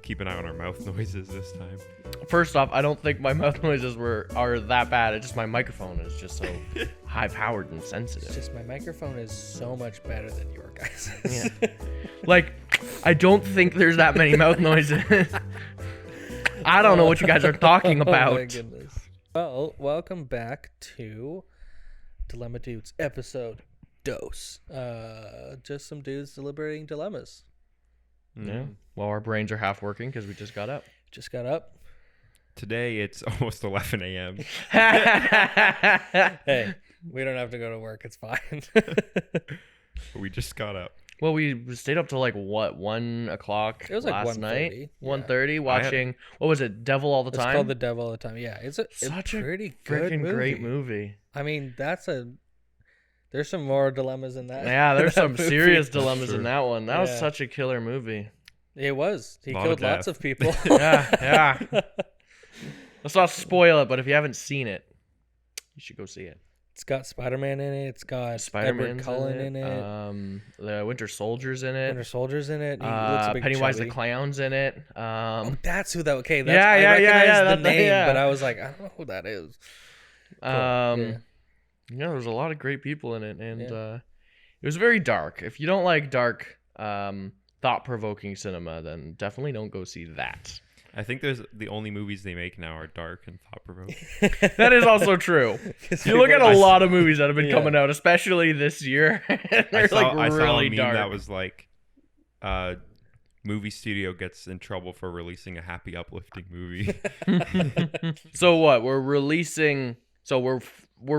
keep an eye on our mouth noises this time. First off, I don't think my mouth noises are that bad. It's just my microphone is just so high-powered and sensitive. It's just my microphone is so much better than your guys'. Yeah. Like, I don't think there's that many mouth noises. I don't know what you guys are talking about. Oh my goodness. Well, welcome back to Dilemma Dudes episode Dose. Just some dudes deliberating dilemmas. Yeah. Well, our brains are half working because we just got up. Just got up. Today it's almost 11 a.m. Hey, we don't have to go to work. It's fine. We just got up. Well, we stayed up till like what, 1 o'clock It was like last 1:30, night. yeah. 1:30 watching. What was it? Devil All the It's Time. called The Devil All the Time. Yeah, it's Such a a pretty good freaking movie. great movie. I mean, there's some more dilemmas in that. Yeah, there's that some movie. serious dilemmas Sure. in that one. That was Yeah. such a killer movie. It was. He Lot killed of lots death. of people. Yeah. Let's not spoil it, but if you haven't seen it, you should go see it. It's got Spider-Man in it. It's got Spider-Man's Edward Cullen in it. The Winter Soldier's in it. Winter Soldier's in it. He looks a bit Pennywise the chubby. Clown's in it. Oh, that's who that. Okay, that's, Yeah, I yeah, recognize yeah, the that- name, yeah. but I was like, I don't know who that is. Yeah, Yeah. there's a lot of great people in it, and Yeah. it was very dark. If you don't like dark, thought-provoking cinema, then definitely don't go see that. I think the only movies they make now are dark and thought-provoking. That is also true. You look at a lot of movies that have been coming out, especially this year, and they're I saw really a meme dark. that was like, movie studio gets in trouble for releasing a happy, uplifting movie. So what? We're releasing. So we're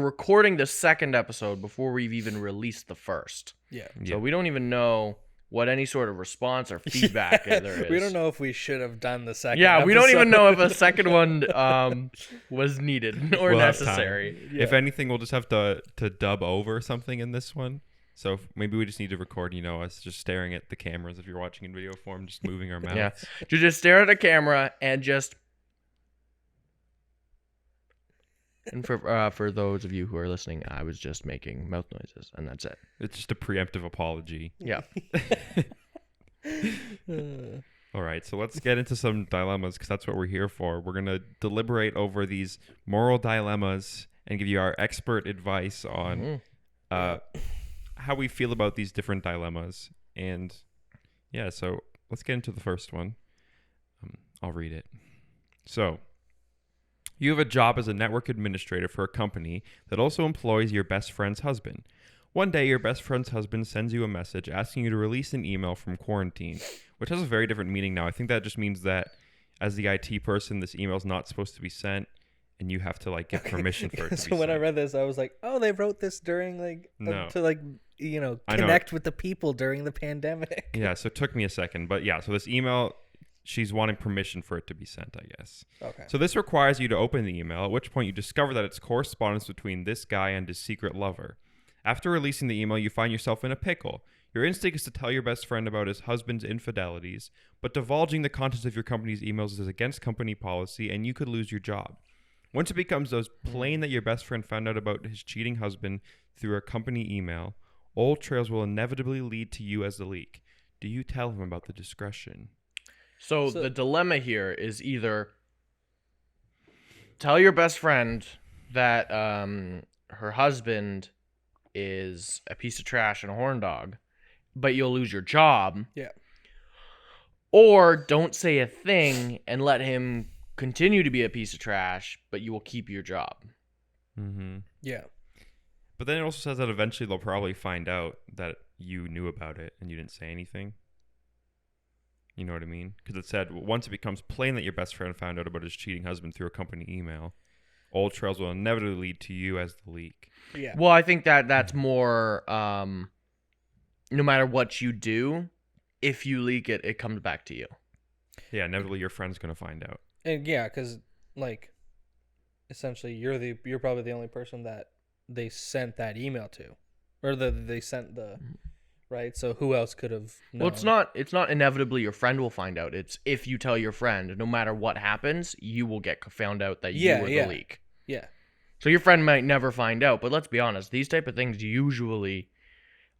recording the second episode before we've even released the first. Yeah. Yeah. So we don't even know what any sort of response or feedback there is. We don't know if we should have done the second. Yeah, we don't even episode. know if a second one was needed or We'll have time. necessary. Yeah. If anything, we'll just have to dub over something in this one. So maybe we just need to record, us just staring at the cameras if you're watching in video form, just moving our mouths. Yeah. To just stare at a camera and just. And for those of you who are listening, I was just making mouth noises, and that's it. It's just a preemptive apology. Yeah. All right, so let's get into some dilemmas because that's what we're here for. We're going to deliberate over these moral dilemmas and give you our expert advice on how we feel about these different dilemmas. And yeah, so let's get into the first one. I'll read it. So, you have a job as a network administrator for a company that also employs your best friend's husband. One day, your best friend's husband sends you a message asking you to release an email from quarantine, which has a very different meaning now. I think that just means that as the IT person, this email is not supposed to be sent, and you have to get permission for it to be So sent. when I read this, I was like, oh, they wrote this during No. to I know. connect with the people during the pandemic. Yeah, so it took me a second, but yeah, so this email, she's wanting permission for it to be sent, I guess. Okay. So this requires you to open the email, at which point you discover that it's correspondence between this guy and his secret lover. After releasing the email, you find yourself in a pickle. Your instinct is to tell your best friend about his husband's infidelities, but divulging the contents of your company's emails is against company policy, and you could lose your job. Once it becomes plain that your best friend found out about his cheating husband through a company email, old trails will inevitably lead to you as the leak. Do you tell him about the discretion? So the dilemma here is either tell your best friend that her husband is a piece of trash and a horn dog, but you'll lose your job. Yeah. Or don't say a thing and let him continue to be a piece of trash, but you will keep your job. Mm-hmm. Yeah. But then it also says that eventually they'll probably find out that you knew about it and you didn't say anything. You know what I mean? Because it said, once it becomes plain that your best friend found out about his cheating husband through a company email, old trails will inevitably lead to you as the leak. Yeah. Well, I think that's more no matter what you do, if you leak it, it comes back to you. Yeah, inevitably your friend's going to find out. And yeah, because essentially you're probably the only person that they sent that email to, or they sent the right. So who else could have known? Well, it's not inevitably your friend will find out. It's if you tell your friend, no matter what happens, you will get found out that you were the leak. Yeah. So your friend might never find out, but let's be honest, these type of things usually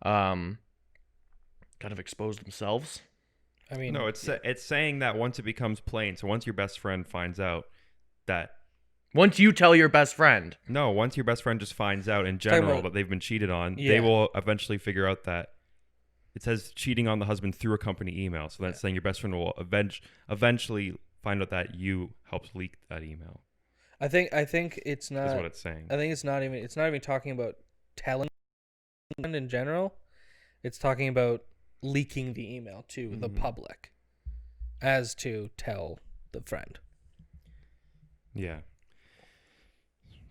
kind of expose themselves. I mean, No, it's saying that once it becomes plain. So once your best friend finds out that. Once you tell your best friend. No, once your best friend just finds out in general that they've been cheated on, they will eventually figure out that it says cheating on the husband through a company email. So that's saying your best friend will eventually find out that you helped leak that email. I think it's not. Is what it's saying. I think it's not even talking about telling in general. It's talking about leaking the email to the public, as to tell the friend. Yeah.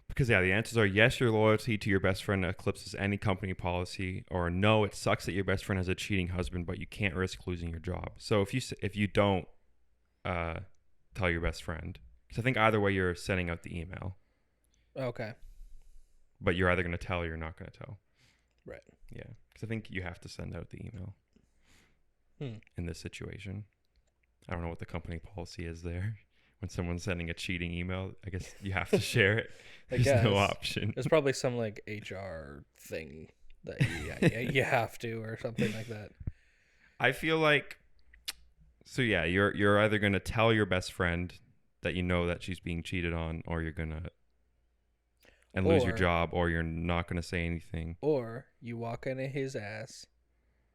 Because, the answers are yes, your loyalty to your best friend eclipses any company policy, or no, it sucks that your best friend has a cheating husband, but you can't risk losing your job. So if you don't tell your best friend, because I think either way you're sending out the email. Okay. But you're either going to tell or you're not going to tell. Right. Yeah. Because I think you have to send out the email in this situation. I don't know what the company policy is there. When someone's sending a cheating email, I guess you have to share it. There's no option. There's probably some like HR thing that you have to, or something like that. I feel like, so yeah, you're either gonna tell your best friend that you know that she's being cheated on, or you're gonna lose your job, or you're not gonna say anything. Or you walk into his ass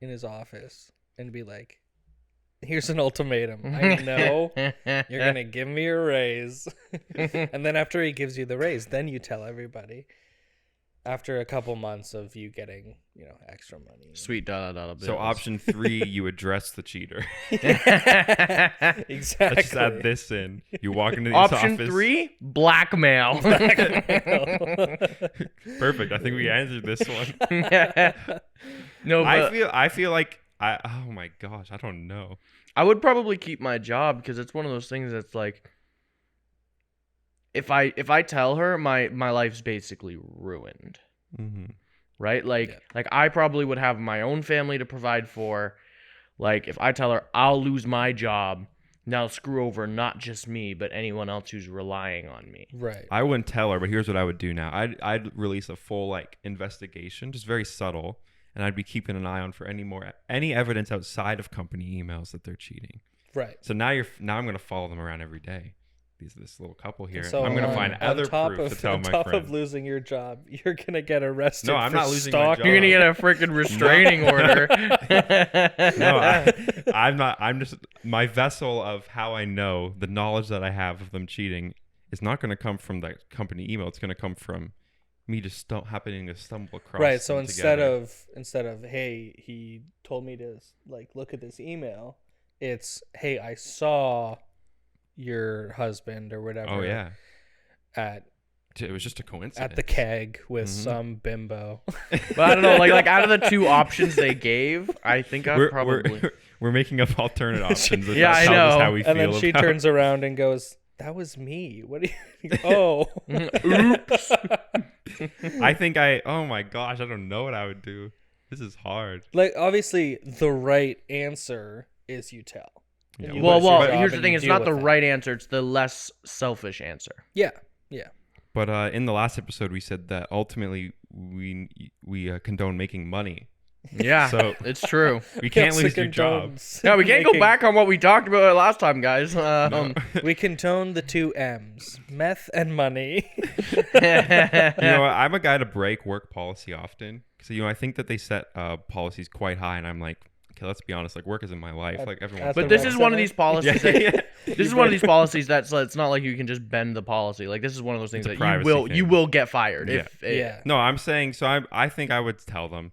in his office and be like, here's an ultimatum. I know you're going to give me a raise. And then after he gives you the raise, then you tell everybody. After a couple months of you getting, extra money. Sweet $. So option 3, you address the cheater. Exactly. Let's just add this in. You walk into the office. Option 3, blackmail. Perfect. I think we answered this one. No, but I feel like oh my gosh, I don't know. I would probably keep my job, because it's one of those things that's like, if I tell her, my life's basically ruined. Mm-hmm. Right? Like I probably would have my own family to provide for. Like, if I tell her I'll lose my job, now screw over not just me, but anyone else who's relying on me. Right. I wouldn't tell her, but here's what I would do now. I'd release a full investigation, just very subtle. And I'd be keeping an eye on for any evidence outside of company emails that they're cheating. Right. So now I'm going to follow them around every day. This little couple here. So I'm going to find other proof to tell my friend. On top of losing your job, you're going to get arrested. No, I'm for not losing stalking. my job. You're gonna get a freaking restraining order. No, I'm not. I'm just, my vessel of how I know the knowledge that I have of them cheating is not going to come from the company email. It's going to come from me just happening to stumble across. Right. So instead together. of hey, he told me to look at this email, it's hey, I saw your husband or whatever. Oh yeah. It was just a coincidence. At the keg with some bimbo. But I don't know, like out of the two options they gave, I think we're making up alternate options. Yeah, I know. How we and feel then she turns around and goes, "That was me. What do you?" Oh, oops. Oh my gosh, I don't know what I would do. This is hard. Like, obviously, the right answer is you tell. Yeah. You Well, quit your job here's the and thing. you It's deal not the with it. right answer. It's the less selfish answer. Yeah. But in the last episode, we said that ultimately we condone making money. Yeah, So it's true. we can't lose your job. No, we can't go back on what we talked about last time, guys. We condone the two M's, meth and money. You know what? I'm a guy to break work policy often. So, I think that they set policies quite high, and I'm like, okay, let's be honest. Like, work isn't my life. Like, everyone. But this is one of these policies. Yeah. This is one of these policies that's it's not like you can just bend the policy. Like, this is one of those things It's a that you privacy will get fired. Yeah. No, I'm saying. So I think I would tell them.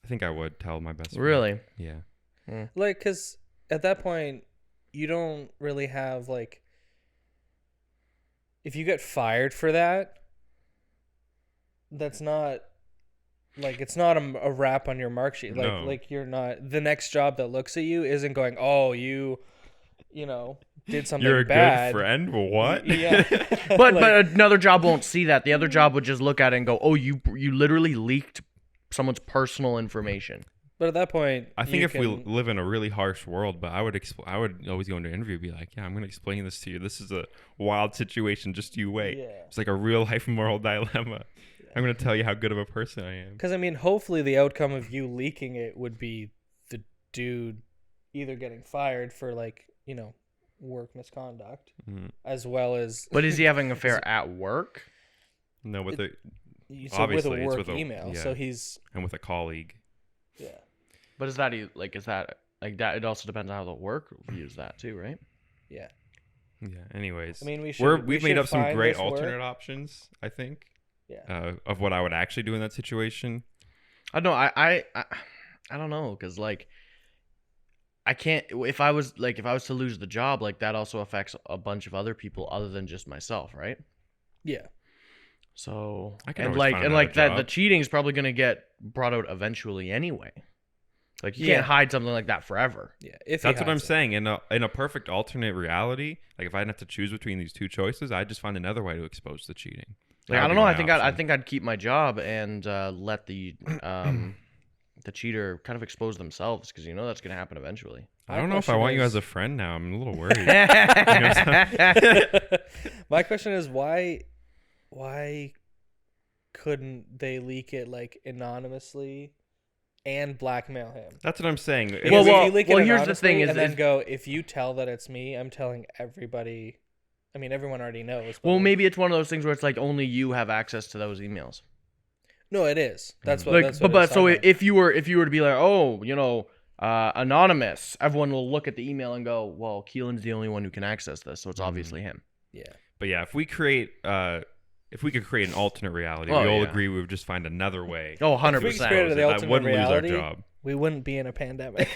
I think I would tell my best friend. Really? Yeah. Like, because at that point, you don't really have, like, if you get fired for that, that's not, like, it's not a wrap on your mark sheet. Like, No. like you're not, the next job that looks at you isn't going, oh, you did something You're a bad. good friend. Well, what? Yeah. But Like- but another job won't see that. The other job would just look at it and go, "Oh, you literally leaked someone's personal information." But at that point, I think you if we can- live in a really harsh world, but I would always go into an interview and be like, yeah, I'm going to explain this to you. This is a wild situation. Just you wait. Yeah. It's like a real life moral dilemma. I'm going to tell you how good of a person I am. Because, I mean, hopefully the outcome of you leaking it would be the dude either getting fired for like, work misconduct, Mhm. as well as. But is he having an affair at work? No, with the So with a obviously, it's work with a- email, yeah. so he's and with a colleague. yeah. But is that like that? It also depends on how the work views that too, right? Yeah. Yeah. Anyways, I mean, we've made up some find great this work. alternate options. I think. Yeah. Of what I would actually do in that situation. I don't know. I don't know because like I can't. If I was to lose the job, like that also affects a bunch of other people other than just myself, right? Yeah. So I can and always find another that the job. cheating is probably gonna get brought out eventually anyway. Like you can't hide something like that forever. Yeah. If That's what I'm saying. In a perfect alternate reality, like if I didn't have to choose between these two choices, I'd just find another way to expose the cheating. Like, That I would don't be know. my I option. think I'd keep my job and let the cheater kind of expose themselves because that's gonna happen eventually. I don't know if I want you as a friend now. I'm a little worried. My question is why couldn't they leak it like anonymously and blackmail him? That's what I'm saying. Because if you leak it here's the thing: anonymously and then go, if you tell that it's me, I'm telling everybody. I mean, everyone already knows. But well, like, maybe it's one of those things where it's like only you have access to those emails. no, it is. That's what. Like, That's what but it's so talking about. if you were to be like, oh, anonymous, everyone will look at the email and go, well, Keelan's the only one who can access this, so it's obviously him. Yeah. But yeah, if we could create an alternate reality, Oh, we all yeah. agree we would just find another way. Oh, 100%. If we created the that alternate wouldn't reality, lose our job. we wouldn't be in a pandemic.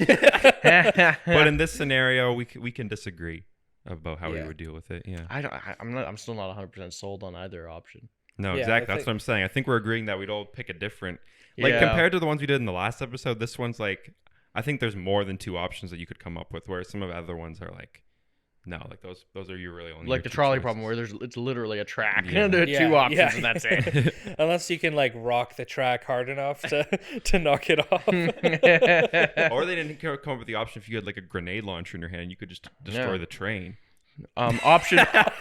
But in this scenario, we can disagree about how we Yeah. would deal with it. Yeah. I'm still not 100% sold on either option. No, Yeah, exactly. I That's think- what I'm saying. I think we're agreeing that we'd all pick a different, like Yeah. compared to the ones we did in the last episode. This one's like, I think there's more than two options that you could come up with. Whereas some of the other ones are like, no, like those are your really only Like your the two trolley choices. problem where it's literally a track. Yeah. There are Yeah, two options yeah. and that's it. Unless you can like rock the track hard enough to knock it off. Or they didn't come up with the option if you had like a grenade launcher in your hand, you could just destroy Yeah. the train.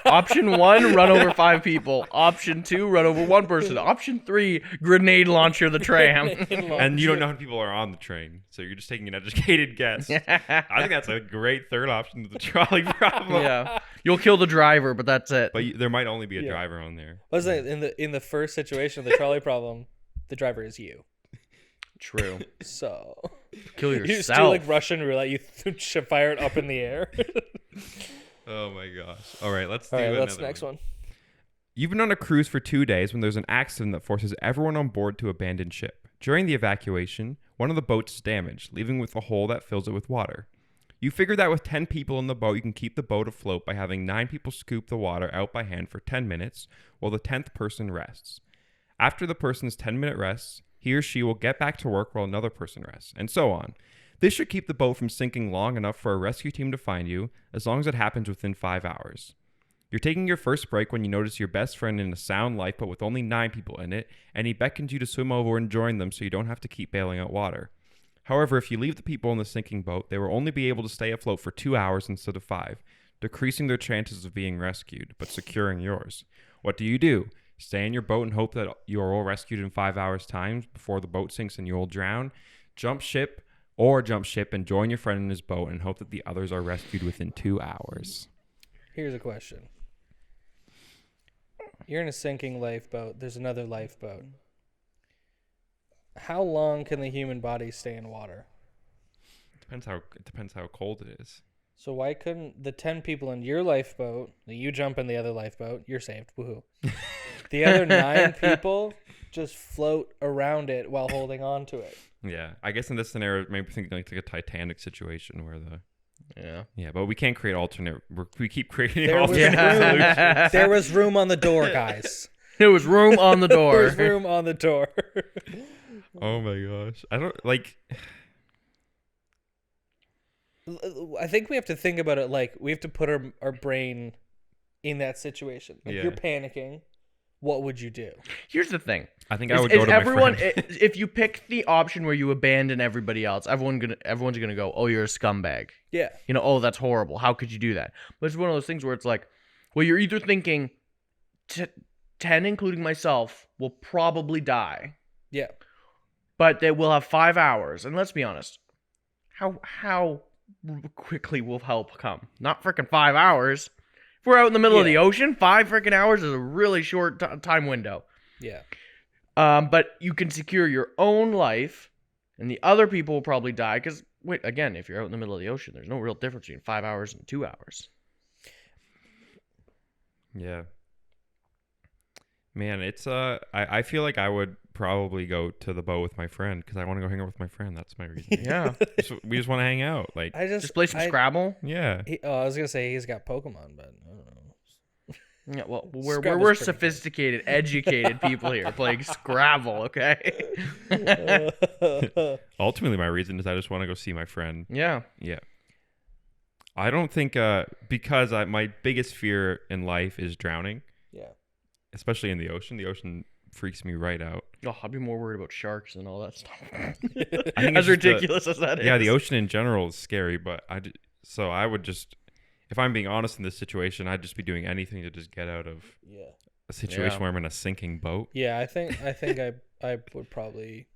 Option 1, run over 5 people. Option 2, run over 1 person. Option 3, grenade launcher the tram. And you don't know how many people are on the train, so you're just taking an educated guess. I think that's a great third option to the trolley problem. Yeah, you'll kill the driver, but that's it. But there might only be a Yeah. driver on there. Was it in the first situation of the trolley problem? The driver is you. True. So Kill you just do yourself. like Russian roulette. You should fire it up in the air. Oh my gosh. All right, let's All do right, another what's the next one? You've been on a cruise for 2 days when there's an accident that forces everyone on board to abandon ship. During the evacuation, one of the boats is damaged, leaving with a hole that fills it with water. You figure that with 10 people in the boat, you can keep the boat afloat by having 9 people scoop the water out by hand for 10 minutes, while the 10th person rests. After the person's 10-minute rest, he or she will get back to work while another person rests, and so on. This should keep the boat from sinking long enough for a rescue team to find you, as long as it happens within 5 hours. You're taking your first break when you notice your best friend in a sound lifeboat with only 9 people in it, and he beckons you to swim over and join them so you don't have to keep bailing out water. However, if you leave the people in the sinking boat, they will only be able to stay afloat for 2 hours instead of 5, decreasing their chances of being rescued, but securing yours. What do? Stay in your boat and hope that you are all rescued in 5 hours' time before the boat sinks and you will drown? Jump ship and join your friend in his boat and hope that the others are rescued within 2 hours. Here's a question. You're in a sinking lifeboat. There's another lifeboat. How long can the human body stay in water? It depends how cold it is. So why couldn't the 10 people in your lifeboat, you jump in the other lifeboat, you're saved, woohoo. The other 9 people just float around it while holding on to it. Yeah, I guess in this scenario, maybe thinking like a Titanic situation where Yeah. but we can't create alternate. We keep creating There was alternate solutions. room. There was room on the door, guys. There was room on the There door. was room on the door. Oh my gosh, I don't like. I think we have to think about it like we have to put our brain in that situation. Like Yeah. you're panicking. What would you do? Here's the thing. I think I would go to my friend. If you pick the option where you abandon everybody else, everyone's gonna go, oh, you're a scumbag. Yeah. Oh, that's horrible. How could you do that? But it's one of those things where it's like, well, you're either thinking 10, including myself, will probably die, Yeah. but they will have 5 hours. And let's be honest, how quickly will help come. Not freaking 5 hours. If we're out in the middle of the ocean, 5 freaking hours is a really short time window. Yeah. But you can secure your own life, and the other people will probably die. Because, wait, again, if you're out in the middle of the ocean, there's no real difference between 5 hours and 2 hours. Yeah. Man, it's I feel like I would probably go to the boat with my friend because I want to go hang out with my friend. That's my reason. Yeah. We just want to hang out. Like, just play some Scrabble. Yeah. I was gonna say he's got Pokemon, but I don't know. Yeah, well, we're sophisticated, educated people here playing Scrabble, okay? Ultimately, my reason is I just want to go see my friend. Yeah. Yeah. I don't think because my biggest fear in life is drowning. Yeah. Especially in the ocean. The ocean freaks me right out. Oh, I'd be more worried about sharks and all that stuff. I think as ridiculous as that is. Yeah, the ocean in general is scary, but I would just, if I'm being honest in this situation, I'd just be doing anything to just get out of a situation where I'm in a sinking boat. Yeah, I think I would probably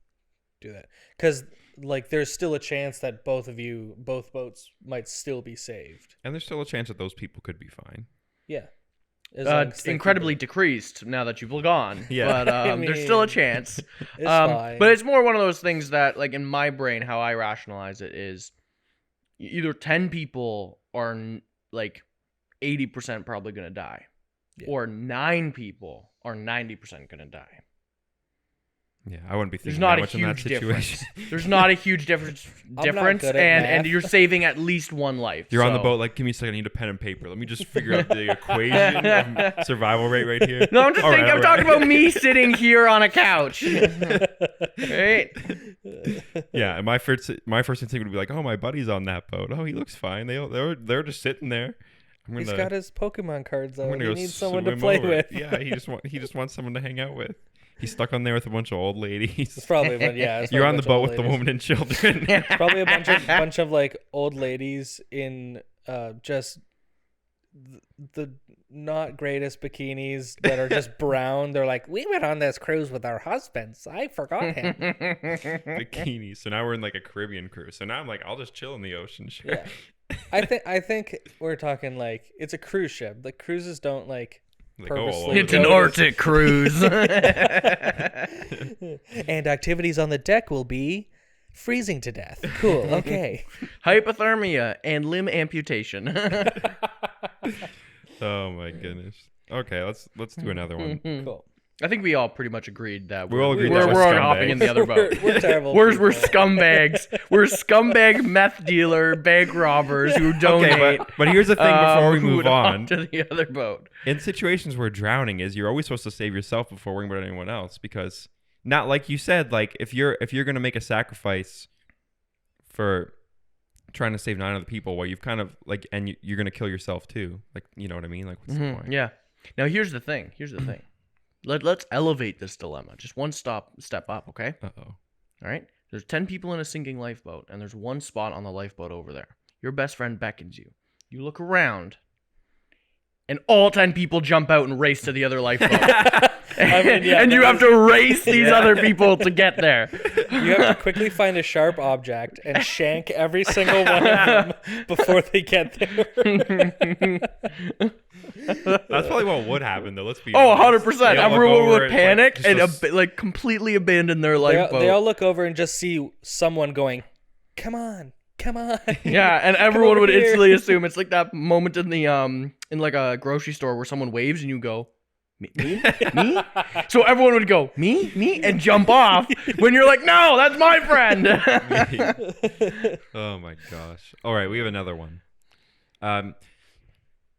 do that because like there's still a chance that both boats might still be saved, and there's still a chance that those people could be fine. Yeah. Incredibly decreased now that you've gone. Yeah. But there's still a chance. It's fine. But it's more one of those things that, like, in my brain, how I rationalize it is either 10 people are, like, 80% probably going to die. Yeah. Or 9 people are 90% going to die. Yeah, I wouldn't be thinking There's not that much in that situation. There's not a huge difference, and you're saving at least one life. You're on the boat, like, give me a second, I need a pen and paper. Let me just figure out the equation of survival rate right here. No, I'm just thinking, I'm talking about me sitting here on a couch. Right? Yeah, and my first instinct would be like, oh, my buddy's on that boat. Oh, he looks fine. They're just sitting there. He's got his Pokemon cards though. He needs someone to swim play over. with. Yeah, he just wants someone to hang out with. He's stuck on there with a bunch of old ladies. It's probably, you're on the boat with the woman and children. It's probably a bunch of like old ladies in just the not greatest bikinis that are just brown. They're like, we went on this cruise with our husbands. I forgot him. Bikinis. So now we're in like a Caribbean cruise. So now I'm like, I'll just chill in the ocean. Sure. Yeah. I think we're talking like it's a cruise ship. The cruises don't like. It's an Arctic cruise. And activities on the deck will be freezing to death. Cool. Okay. Hypothermia and limb amputation. Oh my goodness. Okay, let's do another one. Cool. I think we all pretty much agreed that we're hopping in the other boat. We're terrible. We're scumbags. We're scumbag meth dealer, bank robbers who donate. Okay, but here's the thing before we move on to the other boat. In situations where drowning is, you're always supposed to save yourself before worrying about anyone else, because not like you said, like if you're gonna make a sacrifice for trying to save 9 other people, well, you've kind of like, and you're gonna kill yourself too. Like, you know what I mean? Like, what's the point? Yeah. Now here's the thing. Let's elevate this dilemma. Just one step up, okay? Uh-oh. All right? There's 10 people in a sinking lifeboat, and there's one spot on the lifeboat over there. Your best friend beckons you. You look around, and all 10 people jump out and race to the other lifeboat. And you have to race these other people to get there. You have to quickly find a sharp object and shank every single one of them before they get there. That's probably what would happen, though. Let's be honest. 100%. Everyone would panic and completely abandon their lifeboat. They all look over and just see someone going, come on. Yeah, and everyone would instantly assume it's like that moment in the in like a grocery store where someone waves and you go, me? So everyone would go, me, and jump off when you're like, no, that's my friend. Oh my gosh. All right, we have another one.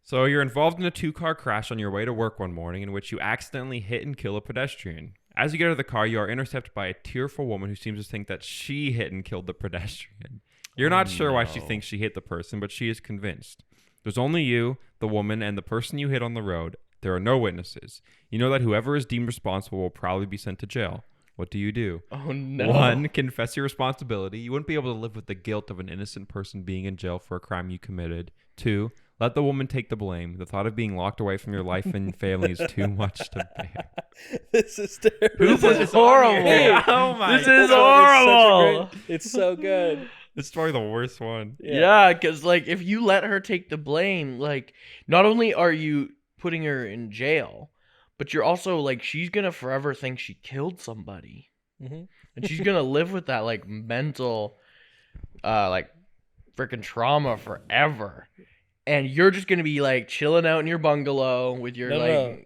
So you're involved in a 2-car crash on your way to work one morning in which you accidentally hit and kill a pedestrian. As you get out of the car, you are intercepted by a tearful woman who seems to think that she hit and killed the pedestrian. You're not sure why she thinks she hit the person, but she is convinced. There's only you, the woman, and the person you hit on the road. There are no witnesses. You know that whoever is deemed responsible will probably be sent to jail. What do you do? Oh, no. 1, confess your responsibility. You wouldn't be able to live with the guilt of an innocent person being in jail for a crime you committed. 2, let the woman take the blame. The thought of being locked away from your life and family is too much to bear. This is terrible. This is horrible. Oh my This is horrible. It's so good. It's probably the worst one. Yeah, because like if you let her take the blame, like not only are you putting her in jail, but you're also like she's gonna forever think she killed somebody, and she's gonna live with that like mental, like freaking trauma forever. And you're just gonna be like chilling out in your bungalow with your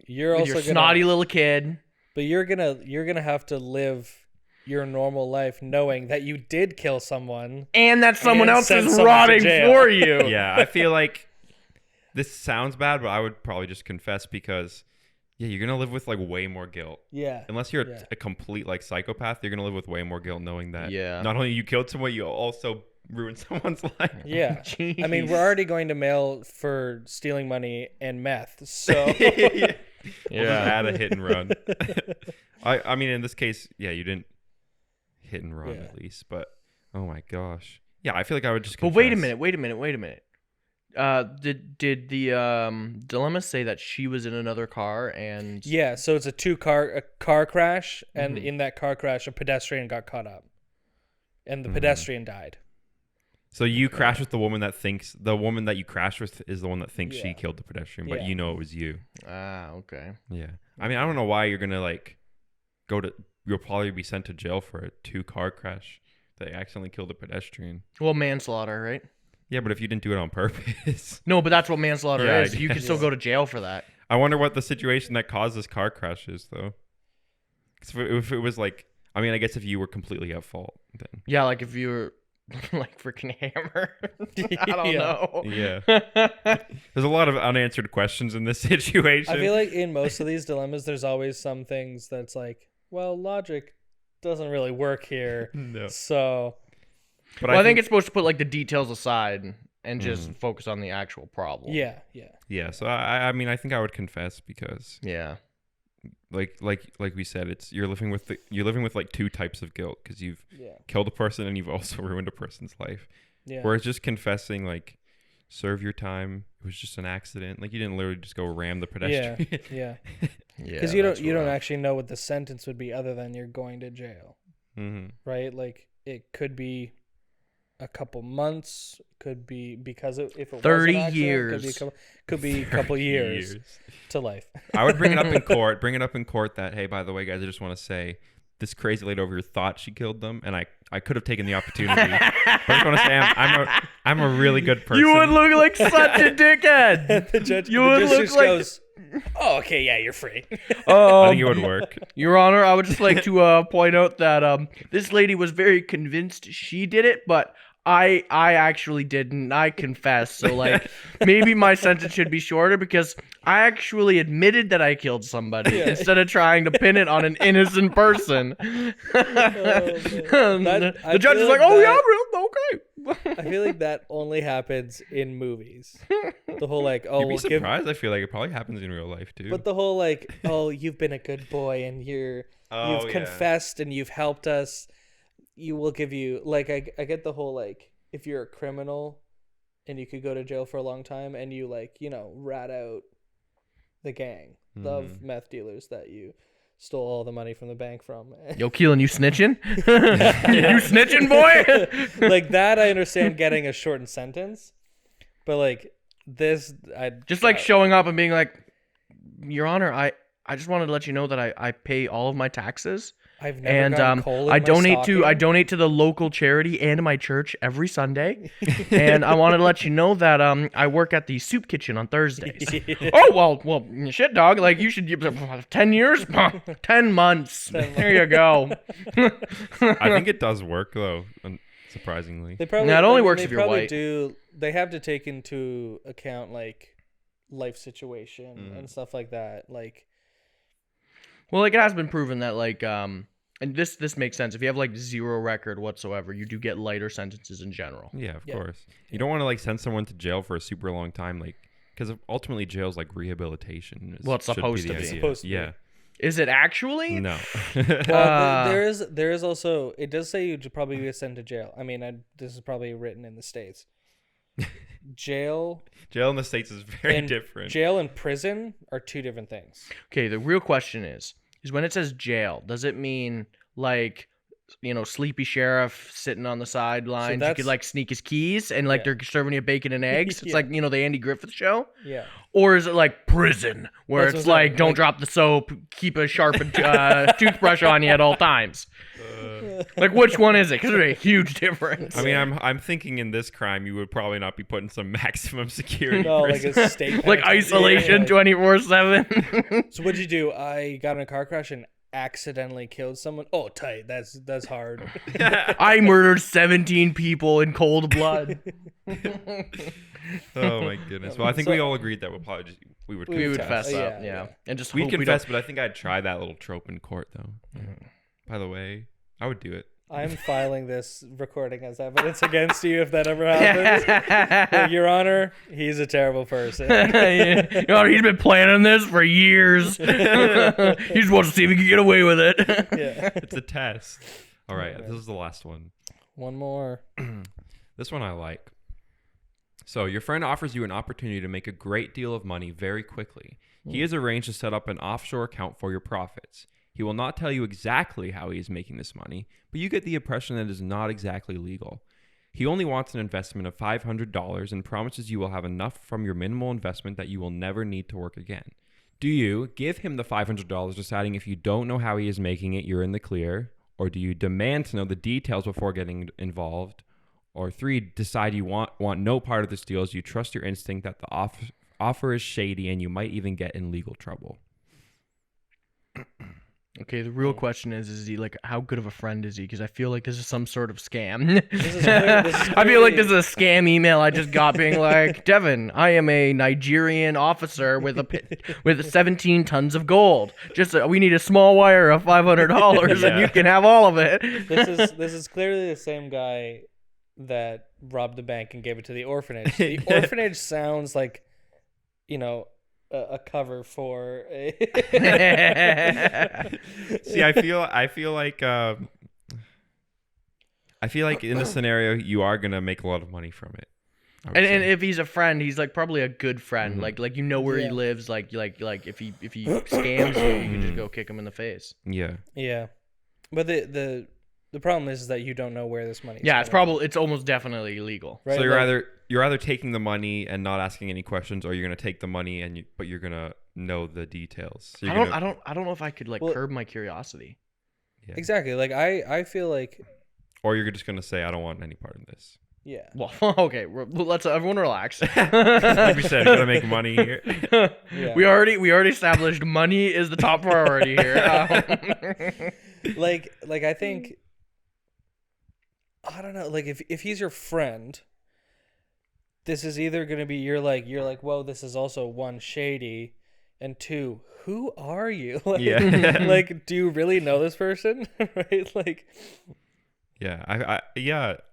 You're with also your snotty little kid. But you're gonna have to live your normal life knowing that you did kill someone And that someone and else send is someone to rotting jail. for you. Yeah, I feel like this sounds bad, but I would probably just confess because, yeah, you're gonna live with like way more guilt. Yeah. Unless you're a complete like psychopath, you're gonna live with way more guilt knowing that not only you killed someone, you also ruined someone's life. Yeah. I mean, we're already going to mail for stealing money and meth, so We'll just add a hit and run. I mean, in this case, yeah, you didn't hit and run at least, but oh my gosh, yeah, I feel like I would just. But wait a minute. Did the dilemma say that she was in another car and yeah, so it's a car crash, and in that car crash, a pedestrian got caught up, and the pedestrian died. So you crash with the woman that you crashed with is the one that thinks she killed the pedestrian, but you know it was you. Okay. Yeah, I mean, I don't know why you're gonna like you'll probably be sent to jail for a 2-car crash that accidentally killed a pedestrian. Well, manslaughter, right? Yeah, but if you didn't do it on purpose. No, but that's what manslaughter Yeah, is. You can still go to jail for that. I wonder what the situation that caused this car crash is, though. 'Cause if it was like, I mean, I guess if you were completely at fault, then. Yeah, like if you were like freaking hammer. I don't know. Yeah. There's a lot of unanswered questions in this situation. I feel like in most of these dilemmas, there's always some things that's like, well, logic doesn't really work here. No. So. But Well, I think it's supposed to put like the details aside and just focus on the actual problem. Yeah. Yeah. So I mean, I think I would confess because. Yeah. Like we said, you're living with like 2 types of guilt because you've Yeah. killed a person and you've also ruined a person's life. Yeah. Whereas just confessing, like, serve your time. It was just an accident. Like you didn't literally just go ram the pedestrian. Yeah. Yeah. Because you don't actually know what the sentence would be other than you're going to jail, right? Like it could be a couple months, could be because if it was 30 an accident, years. could be a couple years to life. I would bring it up in court. That, hey, by the way, guys, I just want to say this crazy lady over here thought she killed them, and I could have taken the opportunity. But I just want to say I'm a really good person. You would look like such a dickhead. The judge look like goes, "Oh, okay, yeah, you're free." I think it would work. Your Honor, I would just like to point out that this lady was very convinced she did it, but I actually didn't. I confess. So like maybe my sentence should be shorter because I actually admitted that I killed somebody instead of trying to pin it on an innocent person. The judge is like, "Oh yeah, okay." I feel like that only happens in movies. The whole like, oh, You'd be we'll surprised. I feel like it probably happens in real life too. But the whole like, oh, you've been a good boy and you've confessed and you've helped us. You will give you like I get the whole like if you're a criminal and you could go to jail for a long time and you like rat out the gang of meth dealers that you stole all the money from the bank from. Yo, Keelan, you snitching? You snitching, boy? Like that, I understand getting a shortened sentence, but like this, I just like showing up and being like, Your Honor, I just wanted to let you know that I pay all of my taxes. I've never gotten coal in I my donate to the local charity and my church every Sunday. And I wanted to let you know that I work at the soup kitchen on Thursdays. Oh well shit, dog. Like you should 10 years, 10 months. There you go. I think it does work though, surprisingly. They probably it only works if you're white. They have to take into account like life situation and stuff like that. Like, well, like it has been proven that like and this makes sense. If you have like zero record whatsoever, you do get lighter sentences in general. Yeah, of course. You don't want to like send someone to jail for a super long time, like because ultimately jail's like rehabilitation. Well, it's supposed to be. Supposed to be. Yeah. Is it actually? No. There is also, it does say you'd probably be sent to jail. I mean, this is probably written in the States. Jail in the States is very different. Jail and prison are 2 different things. Okay, the real question is when it says jail, does it mean like sleepy sheriff sitting on the sidelines. You that's- could like sneak his keys and like Yeah. they're serving you bacon and eggs. It's Yeah. like, the Andy Griffith show. Yeah. Or is it like prison where That's it's what I'm saying, like, don't like- drop the soap, keep a sharpened toothbrush on you at all times? Like, which one is it? Because there's a huge difference. I mean, I'm thinking in this crime, you would probably not be put in some maximum security No, like prison. a state. like penitentiary. isolation Yeah, 24/7. So what'd you do? I got in a car crash and accidentally killed someone. Oh, tight. That's hard. I murdered 17 people in cold blood. Oh my goodness. Well, I think we all agreed that we would We would confess. fess up, Yeah, yeah. yeah. And just We'd hope we confess, don't. but I think I'd try that little trope in court, though. By the way, I would do it. I'm filing this recording as evidence against you if that ever happens. Like, Your Honor, he's a terrible person. He's been planning this for years. He just wants to see if he can get away with it. Yeah. It's a test. All right, this is the last one. One more. This one I like. So, your friend offers you an opportunity to make a great deal of money very quickly. He has arranged to set up an offshore account for your profits. He will not tell you exactly how he is making this money, but you get the impression that it is not exactly legal. He only wants an investment of $500 and promises you will have enough from your minimal investment that you will never need to work again. Do you give him the $500 deciding if you don't know how he is making it, you're in the clear? Or do you demand to know the details before getting involved? Or 3, decide you want no part of this deal as you trust your instinct that the offer is shady and you might even get in legal trouble. Okay, the real question is he like, how good of a friend is he? Because I feel like this is some sort of scam. This is I feel like clearly- this is a scam email I just got being like, Devon, I am a Nigerian officer with 17 tons of gold. Just we need a small wire of $500 and you can have all of it. This is clearly the same guy that robbed the bank and gave it to the orphanage. The orphanage sounds like, a cover for a. See, I feel like in this scenario you are gonna make a lot of money from it. I would And say. if he's a friend, he's like probably a good friend. Mhm. Like where he Yeah. lives. Like if he scams you, you can just go kick him in the face. Yeah. Yeah, but the problem is that you don't know where this money. Yeah, it's almost definitely illegal. Right, So like- you're either taking the money and not asking any questions, or you're gonna take the money but you're gonna know the details. So I you're don't know if I could like Well- curb my curiosity. Yeah. Exactly. Like I feel like Or you're just gonna say, I don't want any part of this. yeah. Well, okay, let's everyone relax. Like we said, gotta make money here. Yeah. We already established money is the top priority here. like I think I don't know. Like if he's your friend, this is either gonna be you're like whoa, this is also 1, shady, and 2, who are you? Like, Yeah. like, do you really know this person? Right? Like, Yeah,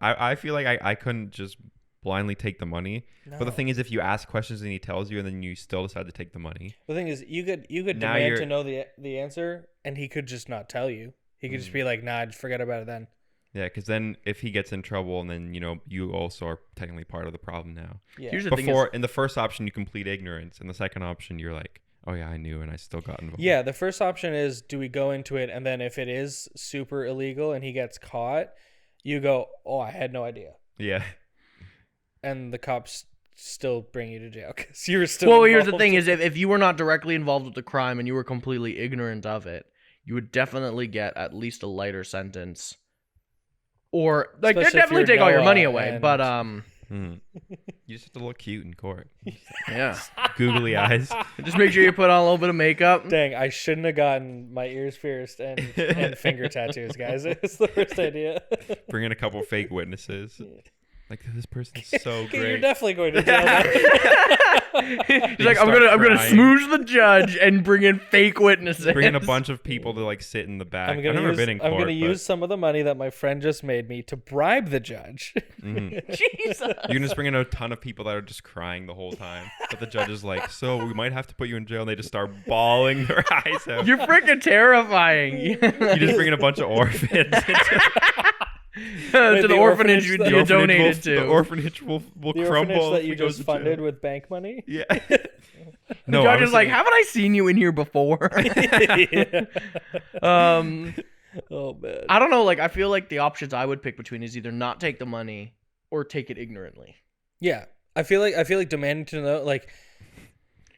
I feel like I couldn't just blindly take the money. But the no. thing is, if you ask questions and he tells you, and then you still decide to take the money, The thing is, you could Now demand you're- to know the answer, and he could just not tell you. He could just be like, nah, just forget about it then. yeah, because then if he gets in trouble, and then you also are technically part of the problem now. Yeah. Here's the thing is, Before in the first option, you complete ignorance, and the second option, you're like, oh yeah, I knew, and I still got involved. Yeah, the first option is, do we go into it, and then if it is super illegal and he gets caught, you go, oh, I had no idea, Yeah. and the cops still bring you to jail because you were still. well, here's the involved. thing: is if you were not directly involved with the crime and you were completely ignorant of it, you would definitely get at least a lighter sentence, or like they'd Especially if definitely you're take all your money Noah away. and- But You just have to look cute in court. yeah, Googly eyes. just make sure you put on a little bit of makeup. Dang, I shouldn't have gotten my ears pierced and finger tattoos, guys. It's the worst idea. Bring in a couple fake witnesses. Like, this person's so Okay, you're great. definitely going to jail. now. He's like, I'm start gonna crying. smooge the judge and bring in fake witnesses. Bring in a bunch of people to like sit in the back. I'm I've gonna never use. been in court. I'm gonna but- use some of the money that my friend just made me to bribe the judge. Mhm. Jesus. You can just bring in a ton of people that are just crying the whole time. But the judge is like, so we might have to put you in jail. And they just start bawling their eyes out. You're freaking terrifying. You just bring in a bunch of orphans. To the orphanage you that- you donated The to. orphanage will The crumble. orphanage that if you we go just to jail. funded with bank money. Yeah. The I judge was is like, thinking- haven't I seen you in here before? Yeah. um, Oh man. I don't know. Like, I feel like the options I would pick between is either not take the money or take it ignorantly. Yeah, I feel like demanding to know, like,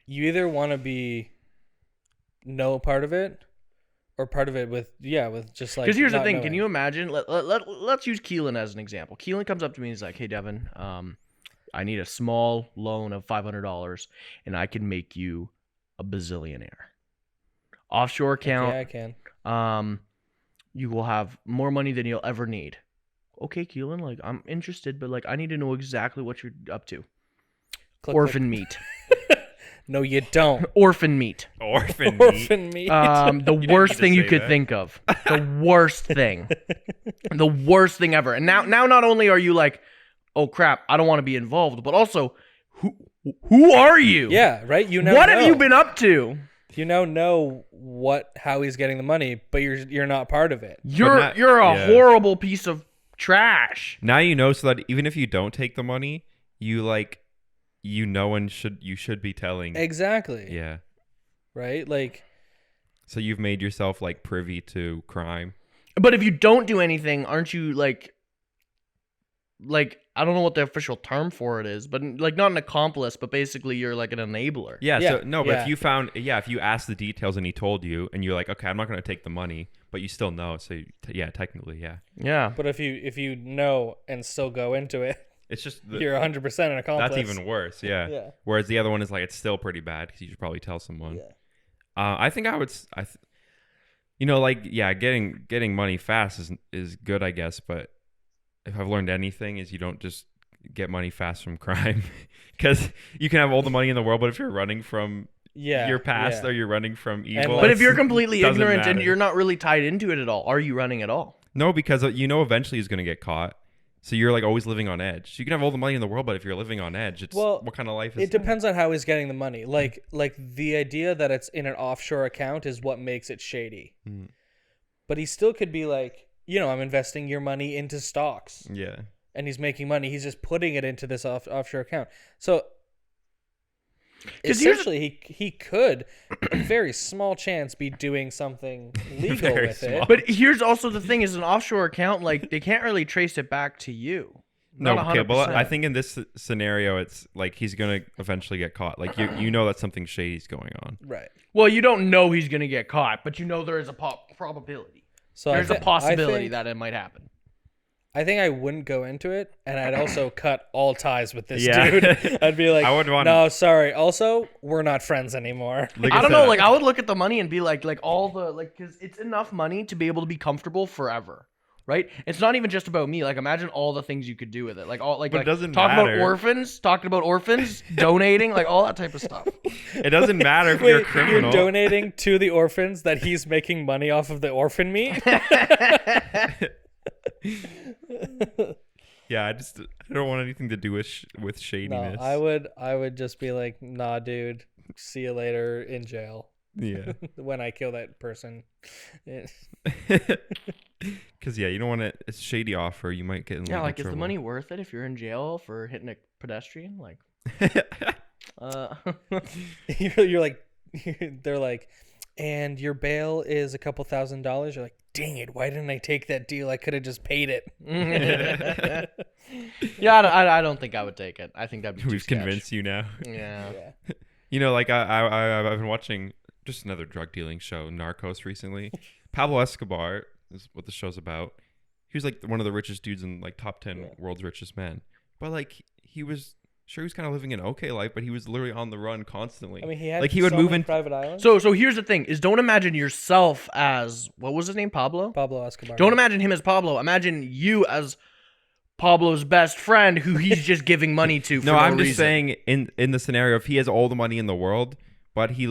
you either want to be no part of it, or part of it with just like. Because here's the not thing: knowing. can you imagine? Let's use Keelan as an example. Keelan comes up to me and he's like, "Hey, Devon, I need a small loan of $500, and I can make you a bazillionaire. Offshore account. Yeah, I can. You will have more money than you'll ever need." Okay, Keelan, like, I'm interested, but like, I need to know exactly what you're up to. Click, Orphan meat. No, you don't. Orphan meat. Orphan meat. Orphan meat. The worst need to thing you say could that. think of. The worst thing. The worst thing ever. And now not only are you like, oh crap, I don't want to be involved, but also, who are you? Yeah, right. You know. What have you been up to? You now know how he's getting the money, but you're not part of it. You're not- a yeah. horrible piece of trash. Now you know, so that even if you don't take the money, you like, you know, and you should be telling. Exactly. Yeah. Right. Like. So you've made yourself like privy to crime. But if you don't do anything, aren't you like I don't know what the official term for it is, but like not an accomplice, but basically you're like an enabler. Yeah. Yeah, So no, but yeah. if you asked the details and he told you, and you're like, okay, I'm not going to take the money, but you still know. So yeah, technically, yeah. Yeah. But if you know and still go into it, It's just you're 100% an accomplice. that's even worse. Yeah. Yeah. Whereas the other one is like, it's still pretty bad because you should probably tell someone. Yeah. I think I would. Like, yeah, getting money fast is good, I guess. But if I've learned anything, is you don't just get money fast from crime, because you can have all the money in the world, but if you're running from your past, yeah. or you're running from evil, But if you're it's- completely doesn't ignorant and matter. you're not really tied into it at all, are you running at all? No, because you know eventually he's going to get caught. So you're like always living on edge. So you can have all the money in the world, but if you're living on edge, it's what kind of life is It depends on how he's getting the money. Like the idea that it's in an offshore account is what makes it shady. Mm. But he still could be like, I'm investing your money into stocks, Yeah. and he's making money. He's just putting it into this offshore account. So 'Cause here's- essentially, he could, a very small chance, be doing something legal Very with small. it. But here's also the thing: is an offshore account, like they can't really trace it back to you. No, Not okay, but 100%. I think in this scenario, it's like he's gonna eventually get caught. Like you know that something shady's going on. Right. Well, you don't know he's gonna get caught, but you know there is a probability. So There's a possibility that it might happen. I think I wouldn't go into it, and I'd also cut all ties with this Yeah. dude. I'd be like, I would want- no, sorry. Also, we're not friends anymore. Like I don't said, know. Like I would look at the money and be like all the because it's enough money to be able to be comfortable forever, right? It's not even just about me. Like imagine all the things you could do with it. Like all like But it doesn't talking matter. talking about orphans, donating, like all that type of stuff. it doesn't matter if you're a Wait, criminal. you're donating to the orphans that he's making money off of the orphan meat? Yeah, I don't want anything to do with No, shadiness. I would just be like, nah, dude. See you later in jail Yeah. when I kill that person. Because you don't want to. It's a shady offer. You might get in Yeah, legal like is the trouble. money worth it if you're in jail for hitting a pedestrian? Like, You're like, they're like, and your bail is a couple $1,000s. You're like, dang it, why didn't I take that deal? I could have just paid it. yeah, I don't think I would take it. I think that'd be too We've sketch. convinced you now. Yeah. You know, like I've been watching just another drug dealing show, Narcos, recently. Pablo Escobar is what the show's about. He was like one of the richest dudes in like top 10 world's richest men. But like he was kind of living an okay life, but he was literally on the run constantly. I mean, he had like he would so move many in. private islands. So here's the thing: is don't imagine yourself as what was his name, Pablo? Pablo Escobar. Don't imagine him as Pablo. Imagine you as Pablo's best friend, who he's just giving money to. For No, no I'm just reason. saying in the scenario, if he has all the money in the world, but he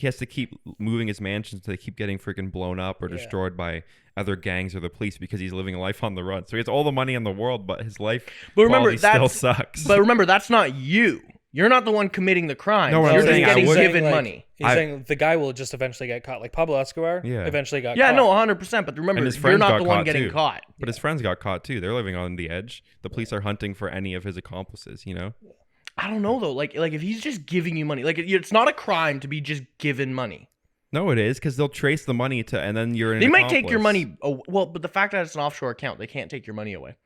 has to keep moving his mansions to keep getting freaking blown up or destroyed by other gangs or the police because he's living a life on the run. So he has all the money in the world, but his life quality still sucks. But remember, that's not you. You're not the one committing the crime. No, what You're I'm just saying, I getting would- given like, money. He's saying the guy will just eventually get caught. Like Pablo Escobar eventually got Yeah, caught. no, 100%. But remember, And his you're friends not got the one caught, getting too. caught. But his friends got caught too. They're living on the edge. The police are hunting for any of his accomplices, you know? I don't know though. Like if he's just giving you money, like it's not a crime to be just given money. No, it is because they'll trace the money to, and then you're an They might take your accomplice. money. Oh, well, but the fact that it's an offshore account, they can't take your money away,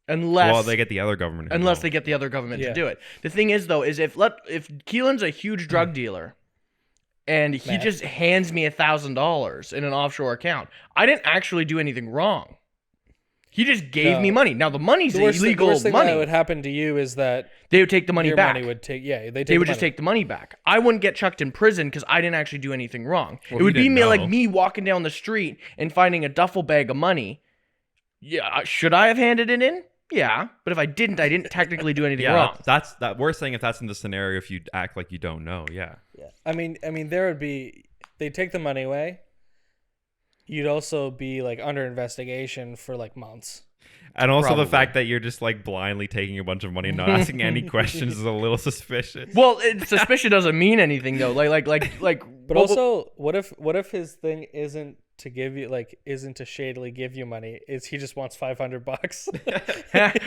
unless Well, they get the other government. unless involved. they get the other government Yeah. to do it. The thing is, though, is if Keelan's a huge drug dealer, and he Meth. just hands me $1,000 in an offshore account, I didn't actually do anything wrong. He just gave me No. money. Now the money's The worst illegal thing money. that would happen to you is that They would take the money your back. money would take. Yeah, They would just take the money back. I wouldn't get chucked in prison because I didn't actually do anything wrong. Well, it would you be didn't me like know. me walking down the street and finding a duffel bag of money. Yeah, should I have handed it in? Yeah, but if I didn't technically do anything Yeah, wrong. that's that. We're saying if that's in the scenario, if you act like you don't know, yeah. Yeah. I mean, there would be. They take the money away. You'd also be like under investigation for like months. And also Probably. the fact that you're just like blindly taking a bunch of money and not asking any questions is a little suspicious. Well, suspicion doesn't mean anything though. But also, what if his thing isn't to give you isn't to shadily give you money? Is he just wants $500?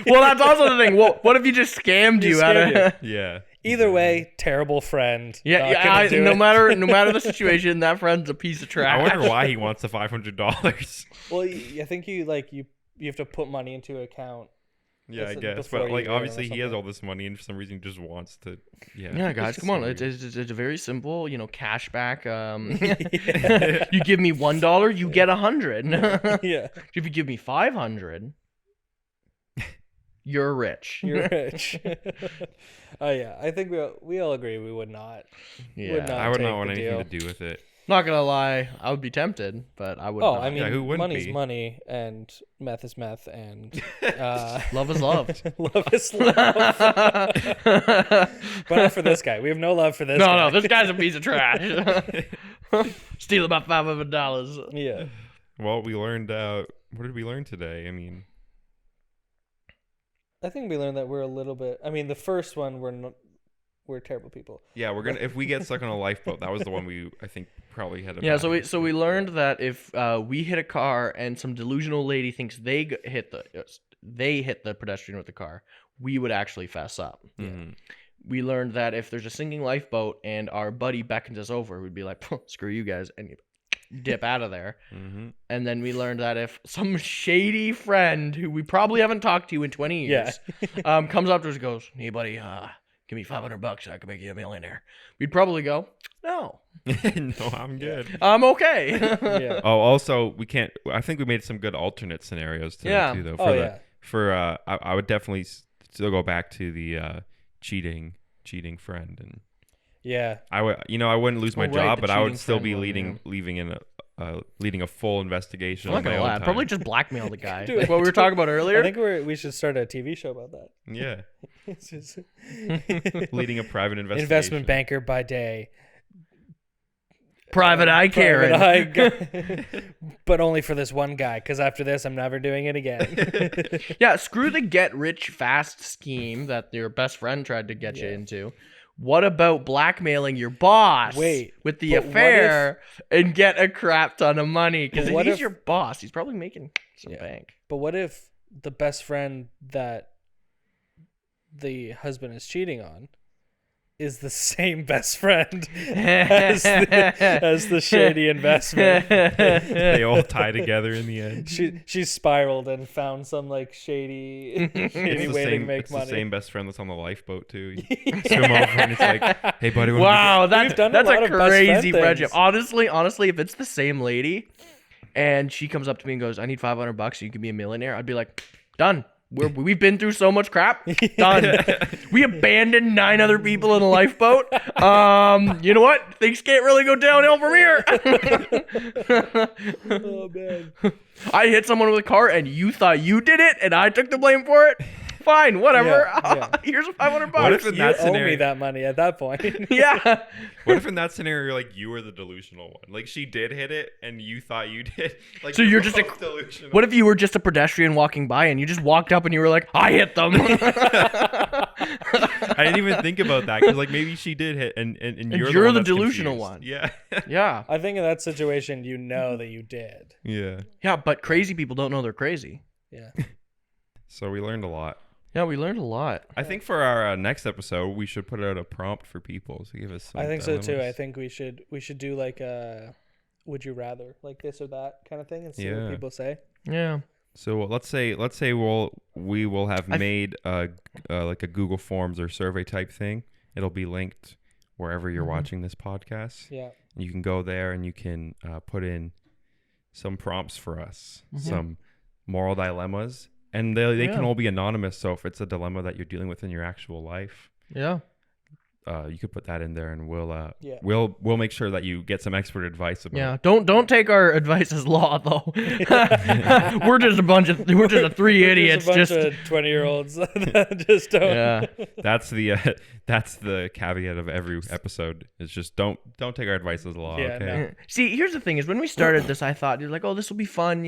well, that's also the thing. Well, what if he just scammed He you out of? scammed Yeah. Either way, terrible friend. Yeah, Not yeah. gonna do No it. matter the situation, that friend's a piece of trash. I wonder why he wants the $500. Well, I think you have to put money into an account. Yeah, I Listen, guess. before But you like go or obviously he has something. all this money and for some reason he just wants to Yeah, guys, It's come on. so It's weird. a very simple, cash back. You give me $1, you get 100. Yeah, If you give me 500, you're rich. you're rich. Oh yeah, I think we all agree we would not. Yeah. would not I would take not want the anything deal. to do with it. Not gonna lie, I would be tempted, but I would. Oh, not. I mean, Yeah, who wouldn't money's be? money and meth is meth and love is love. love is love. But not for this guy. We have no love for this guy. No, this guy's a piece of trash. Steal about $500. Yeah. Well, we learned what did we learn today? I mean, I think we learned that we're a little bit. I mean, the first one we're terrible people. yeah, we're gonna if we get stuck on a lifeboat, that was the one I think probably had a Yeah, bad- so we learned that if we hit a car and some delusional lady thinks they hit the pedestrian with the car, we would actually fess up. Mhm. We learned that if there's a sinking lifeboat and our buddy beckons us over, we'd be like, "Screw you guys," and you dip out of there. Mhm. And then we learned that if some shady friend who we probably haven't talked to in 20 years comes up to us and goes, "Hey, buddy, give me $500 so I can make you a millionaire," we'd probably go, "No, No, I'm good. I'm okay." Yeah. Oh, also we can't. I think we made some good alternate scenarios today Yeah. too, though. Oh, yeah. I would definitely still go back to the cheating friend, and Yeah. I would I wouldn't lose my Oh, right, job, the but I cheating would still friend be one, leading a full investigation. I'm not on my gonna own lie, I'd time. probably just blackmail the guy, Do like it. what we were talking about earlier. I think we should start a TV show about that. Yeah, It's just leading a private investigation. investment banker by day, Private eye Karen. private eye guy. But only for this one guy, because after this, I'm never doing it again. Yeah, screw the get rich fast scheme that your best friend tried to get you into. What about blackmailing your boss Wait, with the but what affair and get a crap ton of money? Because But if what he's if- your boss, he's probably making some Yeah. bank. But what if the best friend that the husband is cheating on is the same best friend as the shady investment? They all tie together in the end. She's spiraled and found some like shady It's way to make it's money. the same best friend that's on the lifeboat too. You swim over and it's like, hey buddy, Wow, that's done a that's lot a of best friend crazy friendship. things. Honestly, if it's the same lady and she comes up to me and goes, "I need $500 so you can be a millionaire," I'd be like, "Done. We've been through so much crap. Done. We abandoned 9 other people in a lifeboat. You know what? Things can't really go downhill from here." Oh man. I hit someone with a car and you thought you did it and I took the blame for it. Fine, whatever. Yeah. Here's $500. What if in You that owe me scenario? that money at that point. Yeah. What if in that scenario, like you were the delusional one? Like she did hit it, and you thought you did. Like So you're just both delusional. What if you were just a pedestrian walking by and you just walked up and you were like, "I hit them." I didn't even think about that because like maybe she did hit, and you're you're one the that's delusional confused. one. Yeah. Yeah. I think in that situation, you know that you did. Yeah. Yeah, but crazy people don't know they're crazy. Yeah. So we learned a lot. Yeah, we learned a lot. I think for our next episode, we should put out a prompt for people to give us some I think so too. dilemmas. I think we should do like a would you rather, like this or that kind of thing, and see what people say. Yeah. So let's say we will have made like a Google Forms or survey type thing. It'll be linked wherever you're watching this podcast. Yeah. You can go there and you can put in some prompts for us, some moral dilemmas, and they can all be anonymous. So if it's a dilemma that you're dealing with in your actual life, Yeah. you could put that in there, and we'll make sure that you get some expert advice about. Yeah. Don't take our advice as law though. we're just a three idiots. Just a bunch of 20-year-olds that just don't. Yeah. That's the caveat of every episode. It's just don't take our advice as law. Yeah, okay. no. See, here's the thing: is when we started this, I thought, like, oh, this will be fun.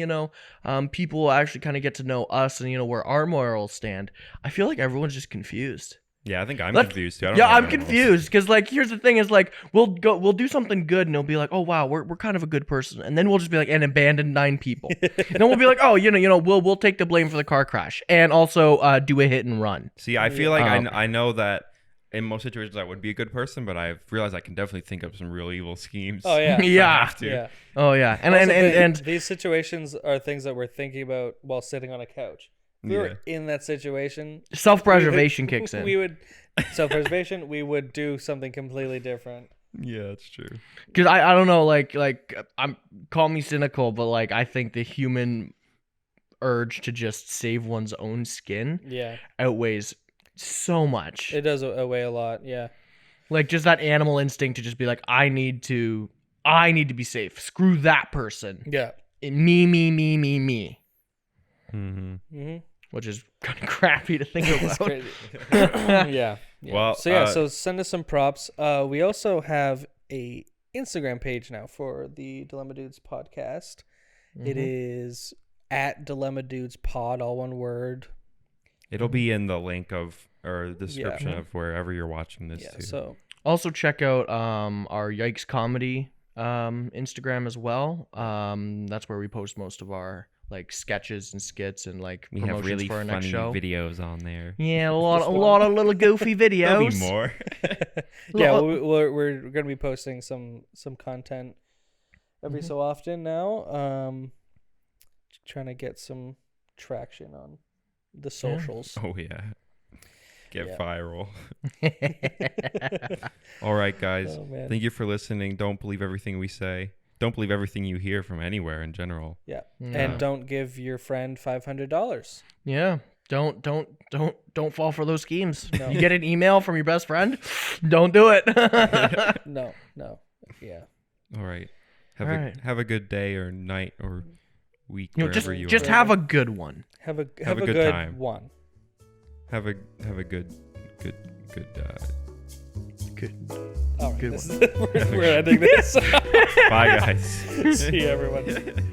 People will actually kind of get to know us and where our morals stand. I feel like everyone's just confused. Yeah, I think I'm confused too. I'm confused because, like, here's the thing: is like we'll do something good, and they'll be like, "Oh wow, we're kind of a good person," and then we'll just be like, "and abandon 9 people." And then we'll be like, "Oh, we'll take the blame for the car crash, and also do a hit and run." See, I feel like I know that in most situations I would be a good person, but I've realized I can definitely think of some real evil schemes. Oh yeah. Yeah. I have to. Yeah. Oh yeah, and these situations are things that we're thinking about while sitting on a couch. If we were in that situation, self-preservation kicks in. We would do something completely different. Yeah, that's true. Because I don't know, like I'm call me cynical, but like I think the human urge to just save one's own skin outweighs so much. It does outweigh a lot, yeah. Like just that animal instinct to just be like, I need to be safe. Screw that person. Yeah. Me. Mm-hmm. Which is kind of crappy to think about. It's crazy. Yeah. Well, so send us some props. We also have a Instagram page now for the Dilemma Dudes podcast. It is at Dilemma Dudes Pod, all one word. It'll be in the link or description of wherever you're watching this too. So also check out our Yikes Comedy Instagram as well. That's where we post most of our like sketches and skits and like we promotions have really for our next funny show. videos on there. Yeah, a lot of little goofy videos. There'll be more. yeah, we're gonna be posting some content every so often now. Trying to get some traction on the socials. Oh yeah. Get viral. All right, guys. Thank you for listening. Don't believe everything we say. Don't believe everything you hear from anywhere in general. Yeah. And don't give your friend $500. Yeah. Don't fall for those schemes. No. You get an email from your best friend, don't do it. No. Yeah. All right. Have a good day or night or week wherever you just are. have a good one. Have a good time. one. Have a good All right. Good one. We're ending this. Bye guys. See you everyone.